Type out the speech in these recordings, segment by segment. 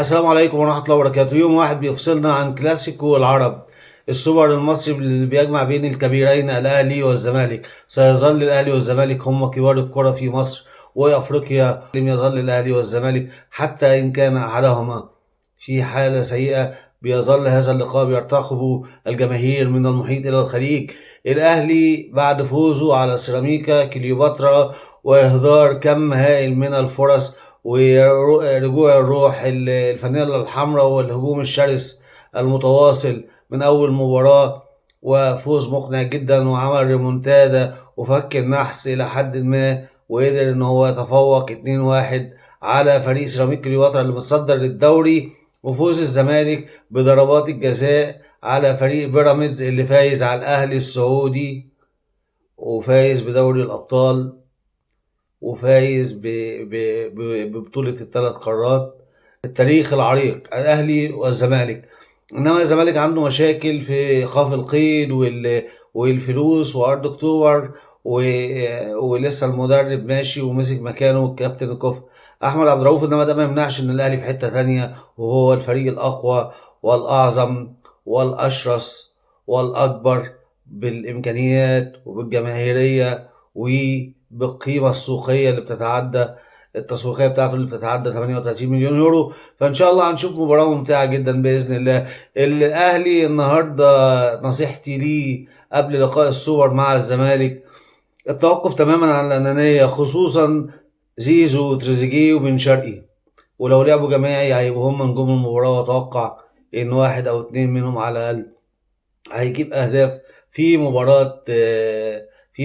السلام عليكم ورحمة الله وبركاته. يوم واحد بيفصلنا عن كلاسيكو العرب، السوبر المصري اللي بيجمع بين الكبيرين الأهلي والزمالك. سيظل الأهلي والزمالك هم كبار الكرة في مصر وأفريقيا. لم يظل الأهلي والزمالك حتى إن كان أحدهما في حالة سيئة، بيظل هذا اللقاء بيرتقبه الجماهير من المحيط إلى الخليج. الأهلي بعد فوزه على سيراميكا كليوباترا وإهدار كم هائل من الفرص ورجوع الروح الفانيلا الحمراء والهجوم الشرس المتواصل من أول مباراة، وفوز مقنع جدا وعمل ريمونتادا وفك النحس إلى حد ما، وقدر إن هو يتفوق 2-1 على فريق سيراميك كليوباترا اللي متصدر للدوري. وفوز الزمالك بضربات الجزاء على فريق بيراميدز اللي فايز على الأهلي السعودي وفايز بدوري الأبطال وفايز ببطولة الثلاث قارات. التاريخ العريق الأهلي والزمالك. إنما الزمالك عنده مشاكل في إيقاف القيد والفلوس وأرض أكتوبر ولسه المدرب ماشي ومسك مكانه الكابتن الكفء أحمد عبد الرؤوف. إنما ده ما يمنعش إن الأهلي في حتة تانية، وهو الفريق الأقوى والأعظم والأشرس والأكبر بالإمكانيات وبالجماهيرية وبالقيمة السوقية اللي بتتعدى التسويقيه بتاعته اللي بتتعدى 38 مليون يورو. فان شاء الله هنشوف مباراه ممتعه جدا باذن الله. الاهلي النهارده نصيحتي ليه قبل لقاء السوبر مع الزمالك التوقف تماما عن الانانيه، خصوصا زيزو وتريزيجيه وبن شرقي. ولو لعبوا جماعي هيبقوا هم نجوم المباراه، واتوقع ان واحد او اتنين منهم على الاقل هيجيب اهداف في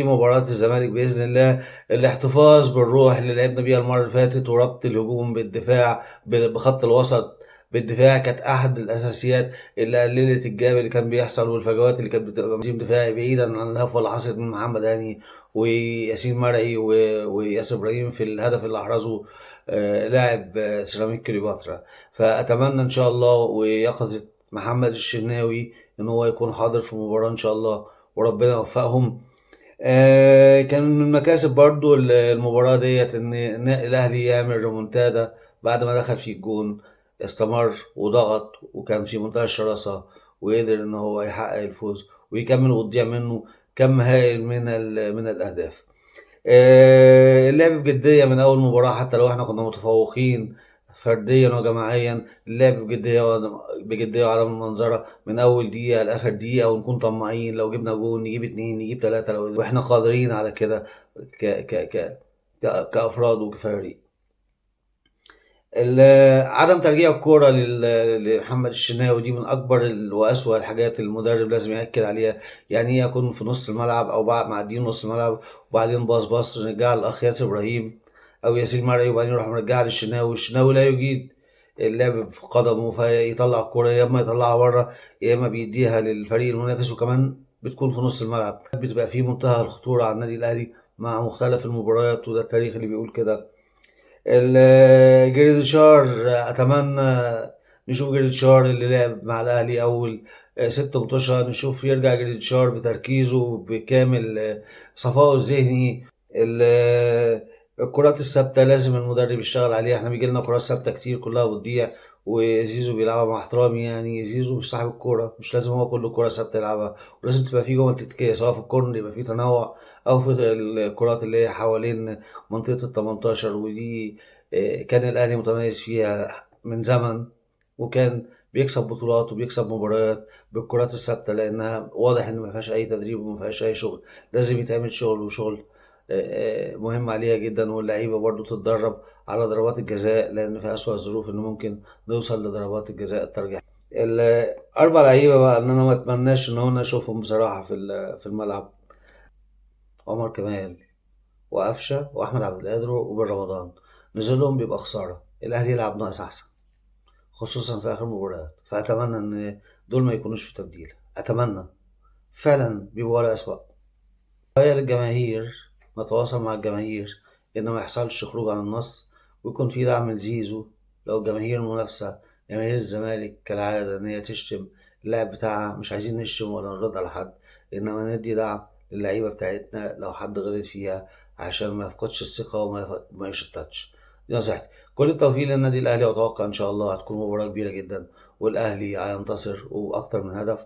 مباراة الزمالك بإذن الله. الاحتفاظ بالروح اللي لعبنا بيها المرة اللي فاتت وربط الهجوم بالدفاع بخط الوسط بالدفاع كانت أحد الأساسيات اللي قللت الجاب اللي كان بيحصل والفجوات اللي كانت بتبقى تنظيم دفاعي، بعيدا عن الهفوة اللي حصلت من محمد هاني وياسين مرعي وياسر إبراهيم في الهدف اللي أحرزه لاعب سيراميك كليوباترا. فأتمنى إن شاء الله ويقظة محمد الشناوي ان هو يكون حاضر في المباراة ان شاء الله، وربنا يوفقهم. كان من مكاسب برضو المباراة ديت ان الاهلي يعمل ريمونتادا بعد ما دخل في الجون، استمر وضغط وكان في منتهى الشراسة وقدر ان هو يحقق الفوز ويكمل وتضيع منه كم هائل من الاهداف. اللعب بجدية من أول مباراة، حتى لو احنا كنا متفوقين فرديا وجماعيا. اللعب بجدية وعدم المنظرة من أول دقيقة لآخر دقيقة، ونكون طماعين لو جبنا جول نجيب اتنين نجيب تلاتة لو واحنا قادرين على كده ك ك ك كأفراد وكفريق. عدم ترجيع الكورة لمحمد الشناوي دي من أكبر وأسوأ الحاجات المدرب لازم يأكد عليها. يعني إيه يكون في نص الملعب أو بعد معديين نص الملعب وبعدين باص نرجع للأخ ياسر إبراهيم أو ياسين مرعي وبعدين نروح مرجع للشناوي. الشناوي لا يجيد اللعب بقدمه، فيطلع الكورة يا إما يطلعها بره يا إما بيديها للفريق المنافس، وكمان بتكون في نص الملعب. بتبقى في منتهى الخطورة على النادي الأهلي مع مختلف المباريات، وده التاريخ اللي بيقول كده. جريديشار اتمنى نشوف جريديشار اللي لعب مع الاهلي اول 6 ماتشات، نشوف يرجع جريديشار بتركيزه بكامل صفائه الذهني. الكرات الثابته لازم المدرب يشتغل عليها. احنا بيجي لنا كرات ثابته كتير كلها بتضيع، وزيزو بيلعبها مع احترامي، يعني زيزو مش صاحب الكوره، مش لازم هو كل كوره ثابته يلعبها، ولازم تبقى في جمل تكتيكيه سواء في الكورنر يبقى في تنوع او في الكرات اللي هي حوالين منطقة ال18. ودي كان الأهلي متميز فيها من زمن، وكان بيكسب بطولات وبيكسب مباريات بالكرات الثابتة، لأنها واضح إن ما فيهاش أي تدريب وما فيهاش أي شغل. لازم يتعمل شغل، وشغل مهم عليها جدا، واللعيبة برضو تتدرب على ضربات الجزاء، لأن في أسوأ الظروف إن ممكن نوصل لضربات الجزاء الترجيح. الأربع لعيبة بقى إن أنا ما أتمناش إن أنا أشوفهم بصراحة في الملعب: عمر كمال وقفشه واحمد عبد القادر وبن رمضان. نزولهم بيبقى خساره، الاهلي يلعب ناقص احسن خصوصا في اخر مباريات. فاتمنى ان دول ما يكونوش في تبديل، اتمنى فعلا بيبقوا ولا اسوأ. هي للجماهير نتواصل مع الجماهير ان ما يحصلش خروج عن النص، ويكون في دعم لزيزو. لو الجماهير المنافسه جماهير الزمالك كالعاده ان هي تشتم اللاعب بتاعها، مش عايزين نشتم ولا نرد على حد، انما ندي دعم للعيبه بتاعتنا لو حد غلط فيها عشان ما يفقدش الثقه وما ما يشتتش. دي نصيحتي. كل التوفيق للنادي الاهلي، واتوقع ان شاء الله هتكون مباراه كبيره جدا والاهلي هينتصر واكتر من هدف.